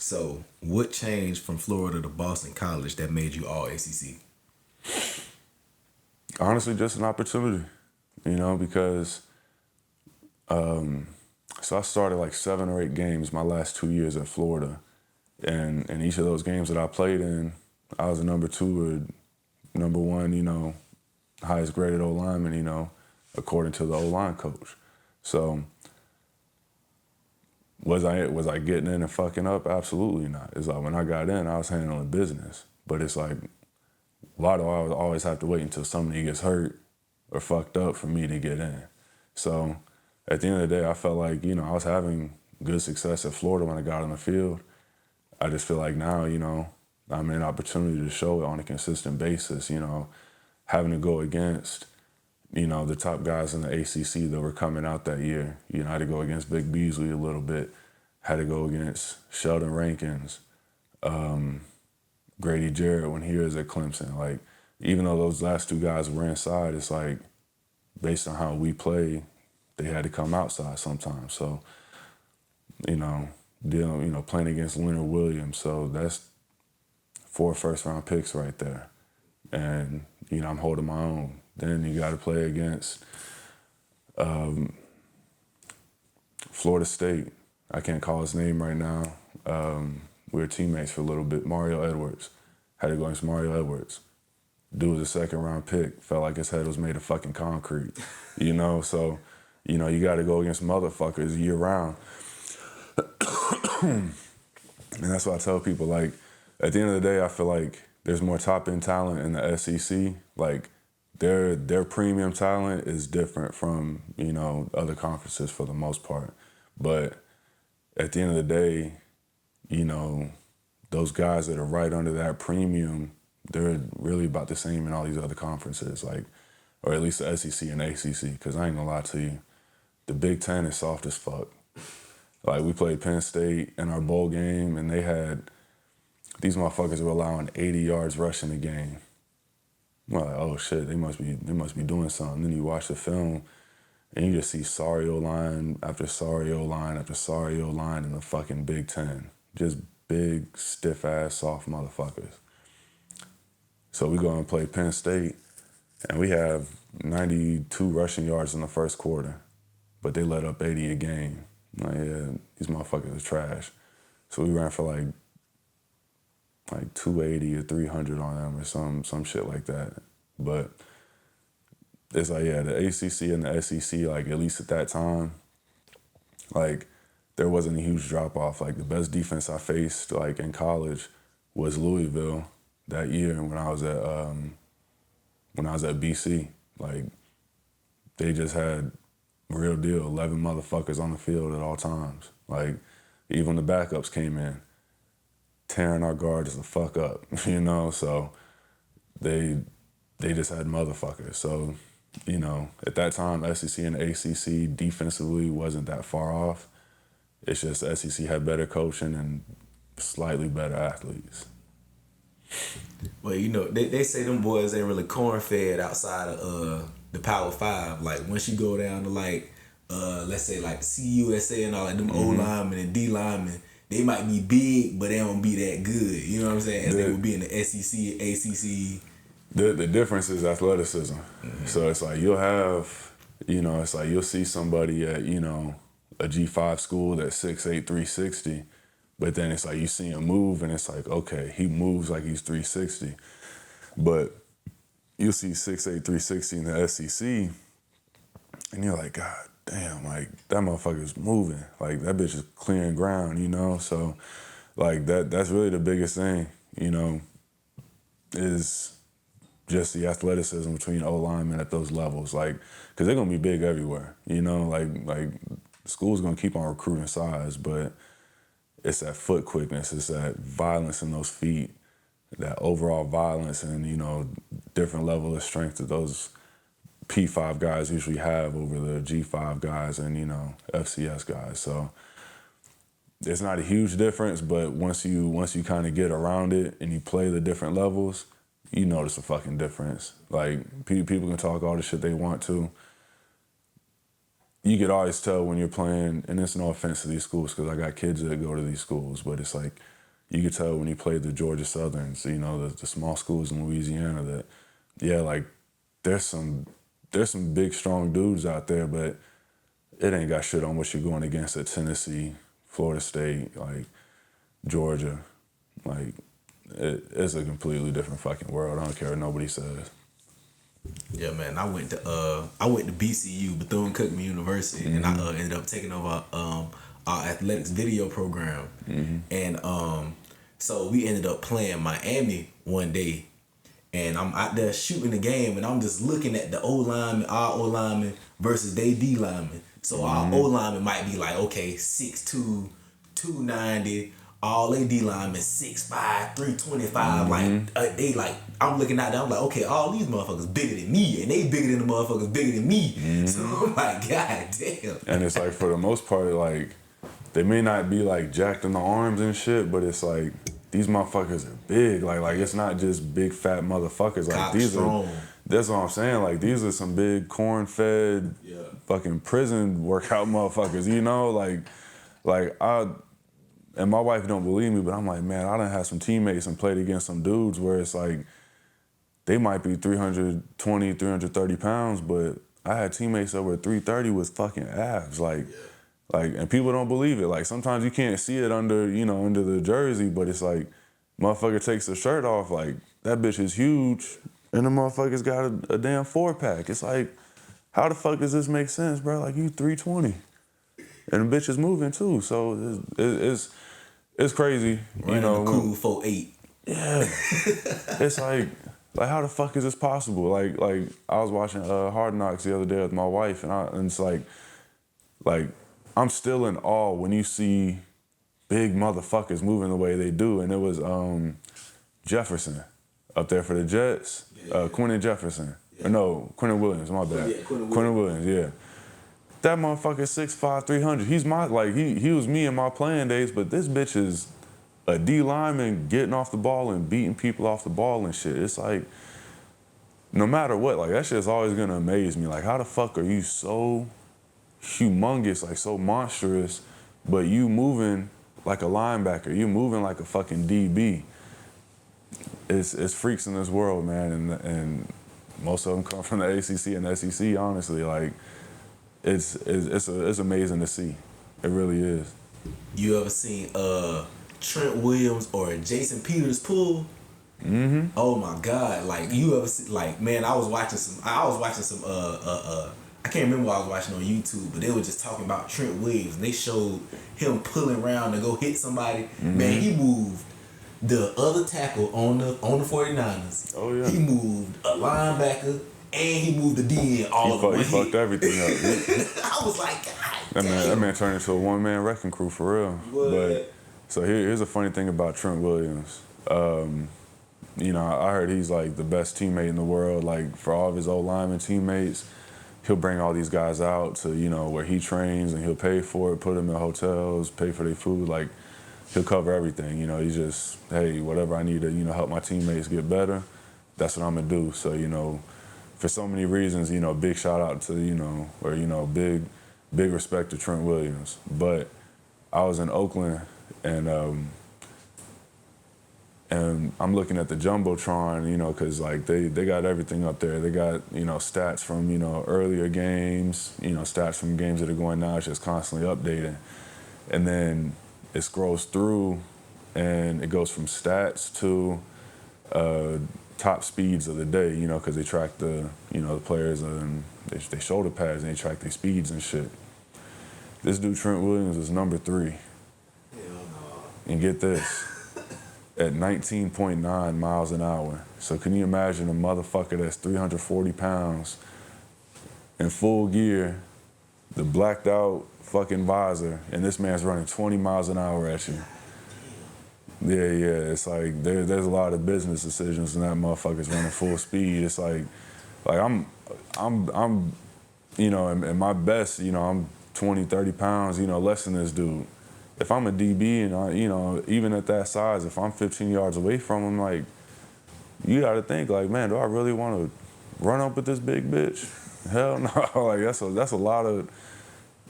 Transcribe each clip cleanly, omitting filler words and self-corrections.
So, what changed from Florida to Boston College that made you all ACC? Honestly, just an opportunity, because so I started like 7 or 8 games my last 2 years at Florida. And in each of those games that I played in, I was a number 2 or number 1, highest graded O-lineman, according to the O-line coach. So was I getting in and fucking up? Absolutely not. It's like when I got in, I was handling business. But it's like, why do I always have to wait until somebody gets hurt or fucked up for me to get in? So at the end of the day, I felt like, I was having good success at Florida when I got on the field. I just feel like now, I'm in an opportunity to show it on a consistent basis, having to go against, the top guys in the ACC that were coming out that year. I had to go against Vic Beasley a little bit, had to go against Sheldon Rankins, Grady Jarrett when he was at Clemson. Like, even though those last 2 guys were inside, it's like, based on how we play, they had to come outside sometimes. So, playing against Leonard Williams. So that's 4 first-round picks right there. And, I'm holding my own. Then you got to play against Florida State. I can't call his name right now. We were teammates for a little bit. Mario Edwards. Had to go against Mario Edwards. Dude was a 2nd-round pick. Felt like his head was made of fucking concrete. So, you got to go against motherfuckers year-round. And that's why I tell people, like, at the end of the day, I feel like there's more top-end talent in the SEC. Like, their premium talent is different from, other conferences for the most part. But at the end of the day, those guys that are right under that premium, they're really about the same in all these other conferences, like, or at least the SEC and ACC, because I ain't gonna lie to you, the Big Ten is soft as fuck. Like, we played Penn State in our bowl game, and these motherfuckers were allowing 80 yards rushing a game. I'm like, oh shit, they must be doing something. Then you watch the film, and you just see sorry O-line after sorry O-line after sorry O-line in the fucking Big Ten. Just big, stiff-ass, soft motherfuckers. So we go and play Penn State, and we have 92 rushing yards in the first quarter, but they let up 80 a game. Like, yeah, these motherfuckers are trash. So we ran for like 280 or 300 on them or some shit like that. But it's like, yeah, the ACC and the SEC, like, at least at that time, like, there wasn't a huge drop-off. Like, the best defense I faced, like, in college was Louisville that year when I was at BC. Like, they just had real deal 11 motherfuckers on the field at all times. Like, even the backups came in, tearing our guards the fuck up, So they just had motherfuckers. So, at that time, SEC and ACC defensively wasn't that far off. It's just SEC had better coaching and slightly better athletes. Well, they say them boys ain't really corn-fed outside of the Power 5. Like, once you go down to, like, let's say, like, CUSA and all, like, them O-linemen and D-linemen, they might be big, but they don't be that good. You know what I'm saying? As they would be in the SEC, ACC. The difference is athleticism. Mm-hmm. So it's like you'll have, it's like you'll see somebody at, a G5 school that's 6'8", 360, but then it's like you see him move and it's like, okay, he moves like he's 360. But you'll see 6'8", 360 in the SEC, and you're like, God damn, like, that motherfucker's moving. Like, that bitch is clearing ground, So, like, that's really the biggest thing, is just the athleticism between O-linemen at those levels. Like, because they're going to be big everywhere, Like, school's going to keep on recruiting size, but it's that foot quickness, it's that violence in those feet, that overall violence and, different level of strength that those P5 guys usually have over the G5 guys and, FCS guys. So it's not a huge difference, but once you kind of get around it and you play the different levels, you notice a fucking difference. Like, people can talk all the shit they want to. You could always tell when you're playing, and it's no offense to these schools because I got kids that go to these schools, but it's like you could tell when he played the Georgia Southerns, you know, the small schools in Louisiana, that, yeah, like, there's some big, strong dudes out there, but it ain't got shit on what you're going against at Tennessee, Florida State, like, Georgia. Like, it's a completely different fucking world. I don't care what nobody says. Yeah, man. I went to BCU, Bethune-Cookman University, and I ended up taking over our athletics video program. And so we ended up playing Miami one day, and I'm out there shooting the game, and I'm just looking at the our O lineman versus they D lineman. So our O lineman might be like, okay, 6'2", 290. All they D linemen 6'5", 325. Like they like, I'm looking at them, I'm like, okay, all these motherfuckers bigger than me, and they bigger than the motherfuckers bigger than me. So I'm like, god damn. And it's like, for the most part, like, they may not be like jacked in the arms and shit, but it's like, these motherfuckers are big. Like it's not just big fat motherfuckers. Like, Cock these strong. that's what I'm saying. Like, these are some big corn-fed, fucking prison workout motherfuckers. You know, like and my wife don't believe me, but I'm like, man, I done had some teammates and played against some dudes where it's like, they might be 320, 330 pounds, but I had teammates that were 330 with fucking abs. Like, and people don't believe it. Like, sometimes you can't see it under the jersey, but it's like, motherfucker takes the shirt off, like, that bitch is huge, and the motherfucker's got a damn 4-pack. It's like, how the fuck does this make sense, bro? Like, you 320. And the bitch is moving too, so it's crazy. Running, you know, a cool 4'8". Yeah, it's like how the fuck is this possible? Like I was watching Hard Knocks the other day with my wife, and it's like I'm still in awe when you see big motherfuckers moving the way they do. And it was Jefferson up there for the Jets, Quentin Jefferson. Yeah. No, Quentin Williams, my bad. Yeah, Quentin Williams, yeah. That motherfucker 6'5", 300. He's my, like, he was me in my playing days, but this bitch is a D lineman getting off the ball and beating people off the ball and shit. It's like, no matter what, like, that shit's always gonna amaze me. Like, how the fuck are you so humongous, like so monstrous, but you moving like a linebacker, you moving like a fucking DB? It's freaks in this world, man, and most of them come from the ACC and SEC, honestly. Like, it's amazing to see. It really is. You ever seen Trent Williams or Jason Peters pull? Mm-hmm. Oh my God! Like, you ever see? Like, man, I was watching some. I can't remember what I was watching on YouTube, but they were just talking about Trent Williams, and they showed him pulling around to go hit somebody. Mm-hmm. Man, he moved the other tackle on the 49ers. Oh yeah. He moved a linebacker. And he moved the D in all of them. He fucked everything up. I was like, God damn. That man turned into a one-man wrecking crew for real. What? But so here's a funny thing about Trent Williams. You know, I heard he's like the best teammate in the world. Like, for all of his old lineman teammates, he'll bring all these guys out to, you know, where he trains, and he'll pay for it, put them in hotels, pay for their food. Like, he'll cover everything. You know, he's just, hey, whatever I need to, you know, help my teammates get better, that's what I'm gonna do. So, you know, for so many reasons, you know, big shout out to, you know, or, you know, big respect to Trent Williams. But I was in Oakland, and I'm looking at the Jumbotron, you know, because, like, they got everything up there. They got, you know, stats from, you know, earlier games, you know, stats from games that are going now. It's just constantly updating. And then it scrolls through, and it goes from stats to top speeds of the day, you know, because they track the, you know, the players and they shoulder pads, and they track their speeds and shit. This dude, Trent Williams, is number 3. Hell no. And get this, at 19.9 miles an hour. So can you imagine a motherfucker that's 340 pounds in full gear, the blacked out fucking visor, and this man's running 20 miles an hour at you? Yeah, it's like there's a lot of business decisions, and that motherfucker's running full speed. It's like I'm, you know, in my best, you know, I'm 20, 30 pounds, you know, less than this dude. If I'm a DB and I, you know, even at that size, if I'm 15 yards away from him, like, you got to think, like, man, do I really want to run up with this big bitch? Hell no. Like,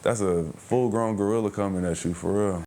that's a full-grown gorilla coming at you, for real.